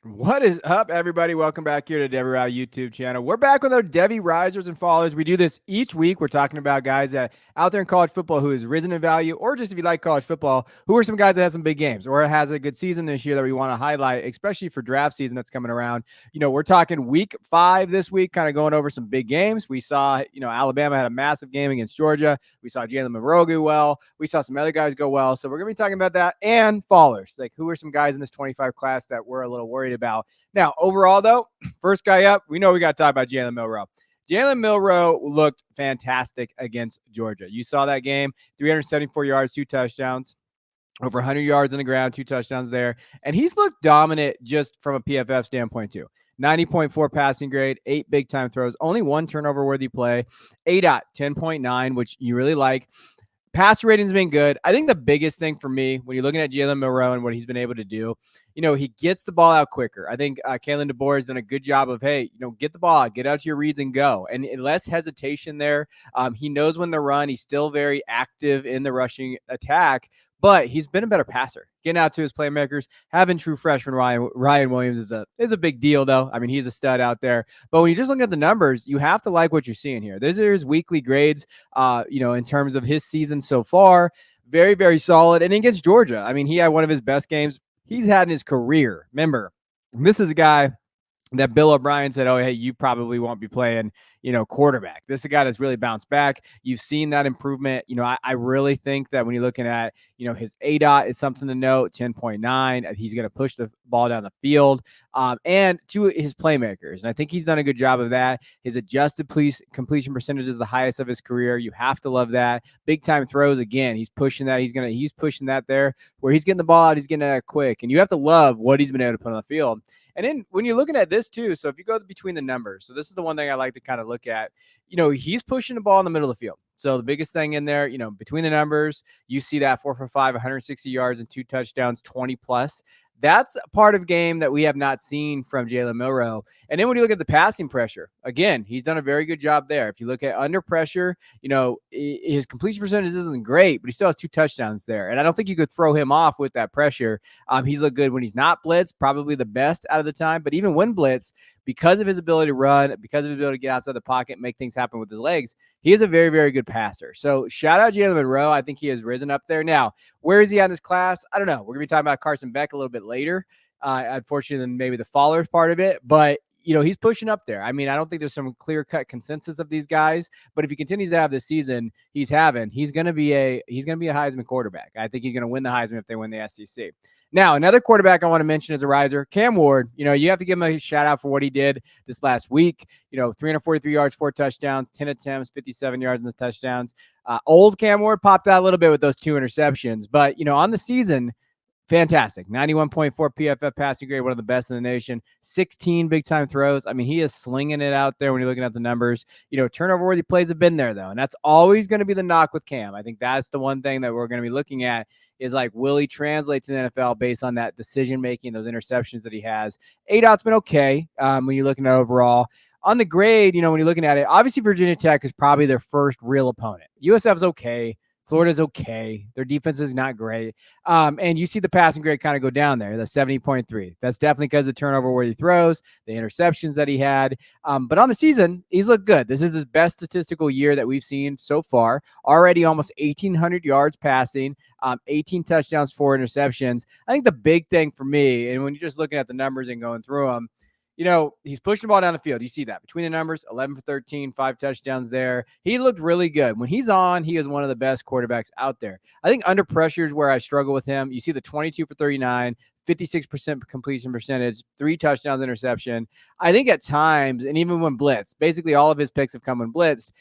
What is up, everybody? Welcome back here to Devy Royale YouTube channel. We're back with our Devy risers and fallers. We do this each week. We're talking about guys that out there in college football who has risen in value, or just if you like college football, who are some guys that have some big games or has a good season this year that we want to highlight, especially for draft season that's coming around. We're talking week 5 this week, kind of going over some big games. We saw, Alabama had a massive game against Georgia. We saw Jalen Monroe go well. We saw some other guys go well. So we're going to be talking about that and fallers. Like, who are some guys in this 25 class that we're a little worried about? Now, overall, though, first guy up, we know we got to talk about Jalen Monroe. Jalen Monroe looked fantastic against Georgia. You saw that game, 374 yards, 2 touchdowns, over 100 yards on the ground, 2 touchdowns there. And he's looked dominant just from a PFF standpoint, too. 90.4 passing grade, 8 big-time throws, only 1 turnover-worthy play, ADOT 10.9, which you really like. Pass rating's been good. I think the biggest thing for me when you're looking at Jalen Monroe and what he's been able to do, he gets the ball out quicker. I think Kalen DeBoer has done a good job of, get the ball out, get out to your reads and go. And less hesitation there. He knows when to run. He's still very active in the rushing attack, but he's been a better passer, getting out to his playmakers. Having true freshman Ryan Williams is a big deal, though. I mean, he's a stud out there. But when you just look at the numbers, you have to like what you're seeing here. These are his weekly grades, in terms of his season so far. Very, very solid. And against Georgia, I mean, he had one of his best games he's had in his career. Remember, this is a guy that Bill O'Brien said, oh, hey, you probably won't be playing, quarterback. This is a guy that's really bounced back. You've seen that improvement. I really think that when you're looking at, his ADOT is something to note, 10.9. He's going to push the ball down the field. And to his playmakers. And I think he's done a good job of that. His adjusted completion percentage is the highest of his career. You have to love that. Big time throws, again, he's pushing that. He's pushing that there where he's getting the ball out. He's getting it quick. And you have to love what he's been able to put on the field. And then when you're looking at this too, so if you go between the numbers, so this is the one thing I like to kind of look at, he's pushing the ball in the middle of the field. So the biggest thing in there, between the numbers, you see that 4 for 5, 160 yards and 2 touchdowns, 20 plus. That's a part of game that we have not seen from Jalen Monroe. And then when you look at the passing pressure, again, he's done a very good job there. If you look at under pressure, his completion percentage isn't great, but he still has 2 touchdowns there. And I don't think you could throw him off with that pressure. He's looked good when he's not blitzed, probably the best out of the time. But even when blitzed, because of his ability to run, because of his ability to get outside the pocket, make things happen with his legs, he is a very, very good passer. So shout out Jalen Monroe. I think he has risen up there. Now, where is he on this class? I don't know. We're going to be talking about Carson Beck a little bit later, unfortunately, than maybe the fallers part of it. But he's pushing up there. I mean, I don't think there's some clear-cut consensus of these guys, but if he continues to have this season he's going to be a Heisman quarterback. I think he's going to win the Heisman if they win the SEC. Now, another quarterback I want to mention as a riser, Cam Ward. You have to give him a shout out for what he did this last week. 343 yards, 4 touchdowns, 10 attempts, 57 yards in the touchdowns. Old Cam Ward popped out a little bit with those 2 interceptions, but on the season, fantastic. 91.4 PFF passing grade, one of the best in the nation. 16 big-time throws. I mean, he is slinging it out there when you're looking at the numbers. Turnover-worthy plays have been there, though, and that's always going to be the knock with Cam. I think that's the one thing that we're going to be looking at is, like, will he translate to the NFL based on that decision-making, those interceptions that he has? ADOT's been okay when you're looking at overall. On the grade, when you're looking at it, obviously Virginia Tech is probably their first real opponent. USF's okay. Florida's okay. Their defense is not great. And you see the passing grade kind of go down there, the 70.3. That's definitely because of turnover-worthy throws, the interceptions that he had. But on the season, he's looked good. This is his best statistical year that we've seen so far. Already almost 1,800 yards passing, 18 touchdowns, 4 interceptions. I think the big thing for me, and when you're just looking at the numbers and going through them, he's pushing the ball down the field. You see that between the numbers, 11 for 13, 5 touchdowns there. He looked really good. When he's on, he is one of the best quarterbacks out there. I think under pressure is where I struggle with him. You see the 22 for 39, 56% completion percentage, 3 touchdowns, interception. I think at times, and even when blitzed, basically all of his picks have come when blitzed,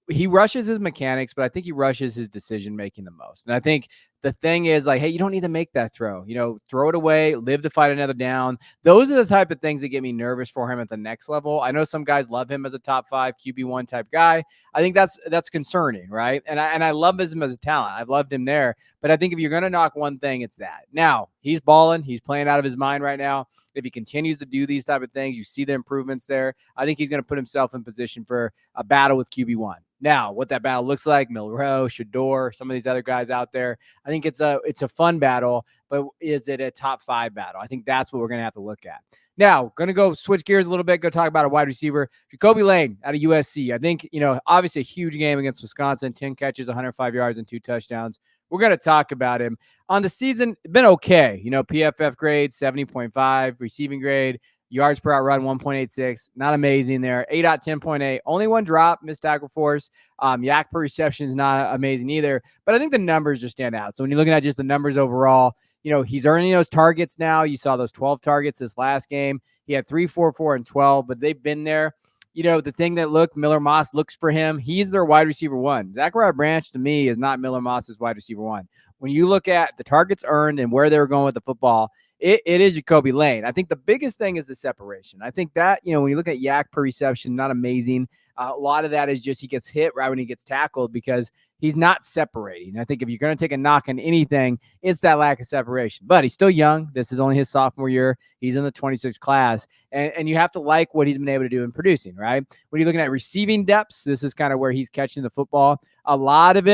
he rushes his mechanics, but I think he rushes his decision-making the most. And I think the thing is, like, hey, you don't need to make that throw. Throw it away, live to fight another down. Those are the type of things that get me nervous for him at the next level. I know some guys love him as a top 5 QB1 type guy. I think that's concerning, right? And I love him as a talent. I've loved him there. But I think if you're going to knock one thing, it's that. Now, he's balling. He's playing out of his mind right now. If he continues to do these type of things, you see the improvements there. I think he's going to put himself in position for a battle with QB1. Now, what that battle looks like, Milroe, Shador, some of these other guys out there, I think it's a fun battle, but is it a top 5 battle? I think that's what we're going to have to look at. Now, going to go switch gears a little bit, go talk about a wide receiver, Jacoby Lane out of USC. I think, obviously a huge game against Wisconsin, 10 catches, 105 yards, and 2 touchdowns. We're going to talk about him. On the season, been okay. PFF grade, 70.5, receiving grade, yards per out run, 1.86. Not amazing there. 10.8. Only one drop, missed tackle force. Yak per reception is not amazing either. But I think the numbers just stand out. So when you're looking at just the numbers overall, he's earning those targets now. You saw those 12 targets this last game. He had 3, 4, 4, and 12, but they've been there. The thing that Miller Moss looks for him, he's their wide receiver 1. Zachariah Branch, to me, is not Miller Moss's wide receiver 1. When you look at the targets earned and where they were going with the football, it is Jacoby Lane. I think the biggest thing is the separation. I think that, when you look at yak per reception, not amazing. A lot of that is just he gets hit right when he gets tackled because he's not separating. I think if you're going to take a knock on anything, it's that lack of separation. But he's still young. This is only his sophomore year. He's in the 26th class. And you have to like what he's been able to do in producing, right? When you're looking at receiving depths, this is kind of where he's catching the football. A lot of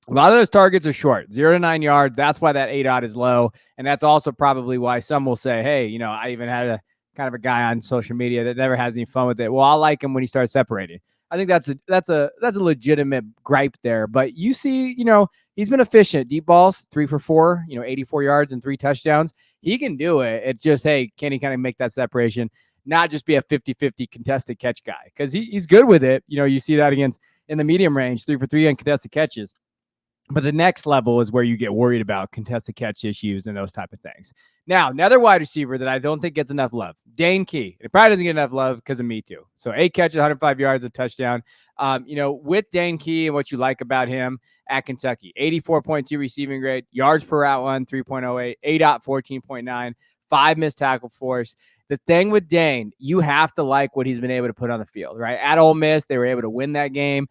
those targets are short, 0 to 9 yards. That's why that ADOT is low. And that's also probably why some will say, hey, I even had a kind of a guy on social media that never has any fun with it. Well, I'll like him when he starts separating. I think that's a legitimate gripe there. But you see, he's been efficient. Deep balls, 3 for 4, 84 yards and 3 touchdowns. He can do it. It's just, hey, can he kind of make that separation? Not just be a 50-50 contested catch guy. Because he's good with it. You see that against in the medium range, 3 for 3 on contested catches. But the next level is where you get worried about contested catch issues and those type of things. Now, another wide receiver that I don't think gets enough love, Dane Key. It probably doesn't get enough love because of me too. So 8 catches, 105 yards, a touchdown. With Dane Key and what you like about him at Kentucky, 84.2 receiving grade, yards per route run, 3.08, ADOT 14.9, 5 missed tackle force. The thing with Dane, you have to like what he's been able to put on the field, right? At Ole Miss, they were able to win that game.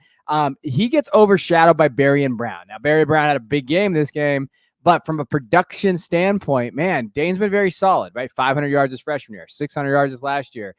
He gets overshadowed by Berrien Brown. Now, Berrien Brown had a big game this game, but from a production standpoint, man, Dane's been very solid, right? 500 yards his freshman year, 600 yards his last year.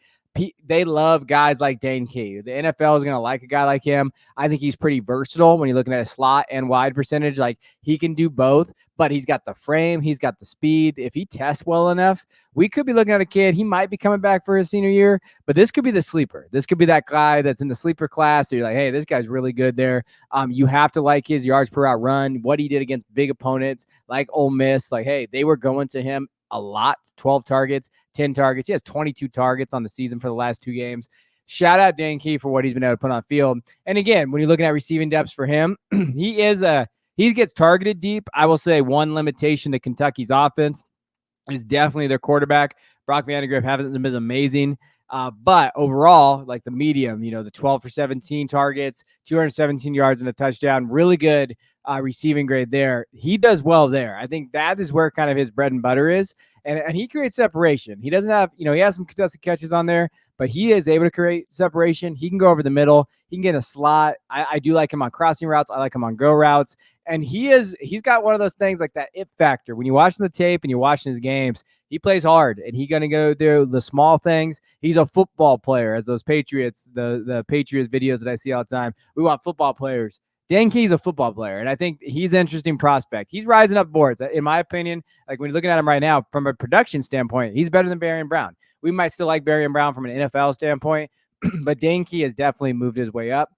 They love guys like Dane Key. The NFL is going to like a guy like him. I think he's pretty versatile when you're looking at a slot and wide percentage. Like, he can do both, but he's got the frame. He's got the speed. If he tests well enough, we could be looking at a kid. He might be coming back for his senior year, but this could be the sleeper. This could be that guy that's in the sleeper class. So you're like, hey, this guy's really good there. You have to like his yards per out run, what he did against big opponents like Ole Miss. Like, hey, they were going to him a lot, 12 targets, 10 targets. He has 22 targets on the season for the last 2 games. Shout out Dane Key for what he's been able to put on field. And again, when you're looking at receiving depths for him, he gets targeted deep. I will say one limitation to Kentucky's offense is definitely their quarterback. Brock Vandagriff hasn't been amazing. But overall, like the medium, the 12 for 17 targets, 217 yards and a touchdown, really good receiving grade there. He does well there. I think that is where kind of his bread and butter is. And he creates separation. He doesn't have, he has some contested catches on there, but he is able to create separation. He can go over the middle. He can get a slot. I do like him on crossing routes. I like him on go routes. And he's got one of those things like that it factor. When you're watching the tape and you're watching his games, he plays hard and he's going to go through the small things. He's a football player, as those Patriots, the Patriots videos that I see all the time. We want football players. Dan Key's a football player, and I think he's an interesting prospect. He's rising up boards. In my opinion, like when you're looking at him right now, from a production standpoint, he's better than Berrien Brown. We might still like Berrien Brown from an NFL standpoint, but Dan Key has definitely moved his way up.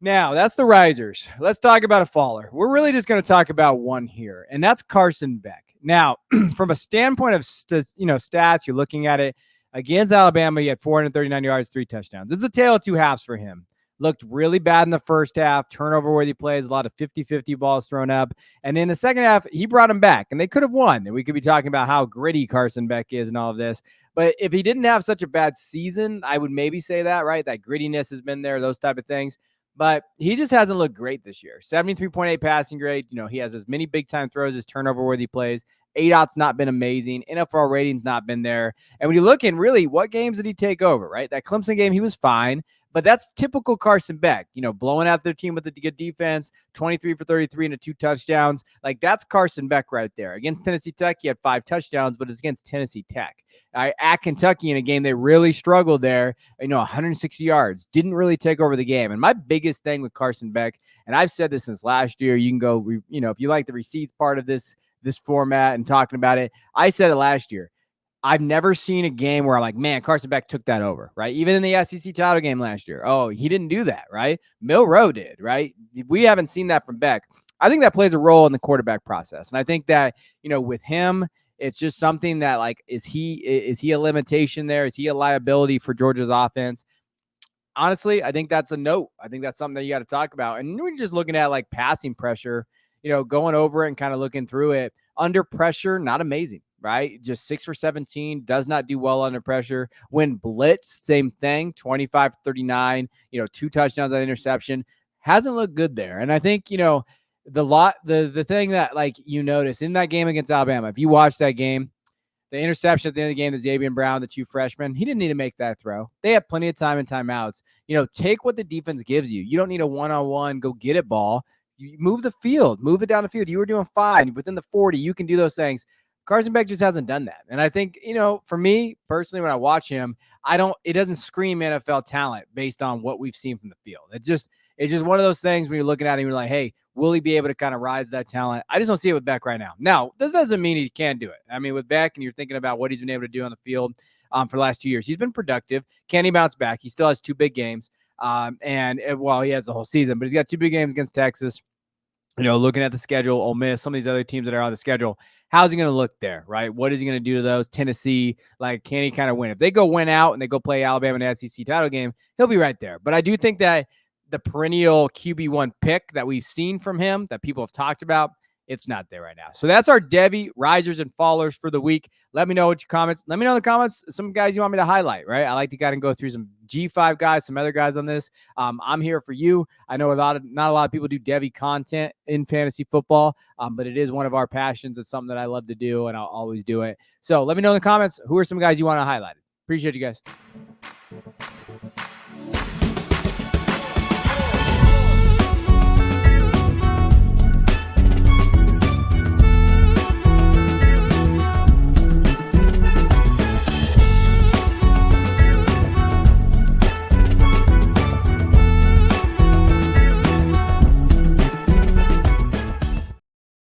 Now, that's the risers. Let's talk about a faller. We're really just going to talk about one here, and that's Carson Beck. Now, from a standpoint of stats, you're looking at it against Alabama. He had 439 yards, 3 touchdowns. It's a tale of 2 halves for him. Looked really bad in the first half, turnover-worthy plays, a lot of 50-50 balls thrown up. And in the second half, he brought him back, and they could have won. And we could be talking about how gritty Carson Beck is and all of this. But if he didn't have such a bad season, I would maybe say that, right? That grittiness has been there, those type of things. But he just hasn't looked great this year. 73.8 passing grade. He has as many big-time throws as turnover-worthy plays. ADOT's not been amazing. NFL rating's not been there. And when you look in, really, what games did he take over, right? That Clemson game, he was fine. But that's typical Carson Beck, blowing out their team with a good defense, 23 for 33 and 2 touchdowns. Like, that's Carson Beck right there. Against Tennessee Tech, he had 5 touchdowns, but it's against Tennessee Tech. At Kentucky in a game they really struggled there, 160 yards, didn't really take over the game. And my biggest thing with Carson Beck, and I've said this since last year, you can go, if you like the receipts part of this format and talking about it, I said it last year. I've never seen a game where I'm like, man, Carson Beck took that over, right? Even in the SEC title game last year. Oh, he didn't do that, right? Milroe did, right? We haven't seen that from Beck. I think that plays a role in the quarterback process. And I think that, with him, it's just something that, like, is he a limitation there? Is he a liability for Georgia's offense? Honestly, I think that's a note. I think that's something that you got to talk about. And we're just looking at like passing pressure, going over it and kind of looking through it. Under pressure, not amazing, right? Just 6 for 17, does not do well under pressure. When blitz, same thing, 25 39, 2 touchdowns on interception. Hasn't looked good there. And I think, the thing that, like, notice in that game against Alabama, if you watch that game, the interception at the end of the game, the Xavier Brown, the 2 freshmen, he didn't need to make that throw. They had plenty of time and timeouts. Take what the defense gives you. You don't need a one-on-one, go get it ball. You move the field, move it down the field. You were doing fine. Within the 40, you can do those things. Carson Beck just hasn't done that. And I think, for me personally, when I watch him, it doesn't scream NFL talent based on what we've seen from the field. It's just one of those things when you're looking at him, you're like, hey, will he be able to kind of rise that talent? I just don't see it with Beck right now. Now, this doesn't mean he can't do it. I mean, with Beck, and you're thinking about what he's been able to do on the field for the last 2 years, he's been productive. Can he bounce back? He still has 2 big games. He has the whole season, but he's got 2 big games against Texas. Looking at the schedule, Ole Miss, some of these other teams that are on the schedule, how's he going to look there, right? What is he going to do to those? Tennessee, like, can he kind of win? If they go win out and they go play Alabama in the SEC title game, he'll be right there. But I do think that the perennial QB1 pick that we've seen from him, that people have talked about, it's not there right now. So that's our Devy risers and fallers for the week. Let me know what your comments. Let me know in the comments some guys you want me to highlight, right? I like to kind of go through some G5 guys, some other guys on this. I'm here for you. I know not a lot of people do Devy content in fantasy football, but it is one of our passions. It's something that I love to do, and I'll always do it. So let me know in the comments who are some guys you want to highlight. Appreciate you guys.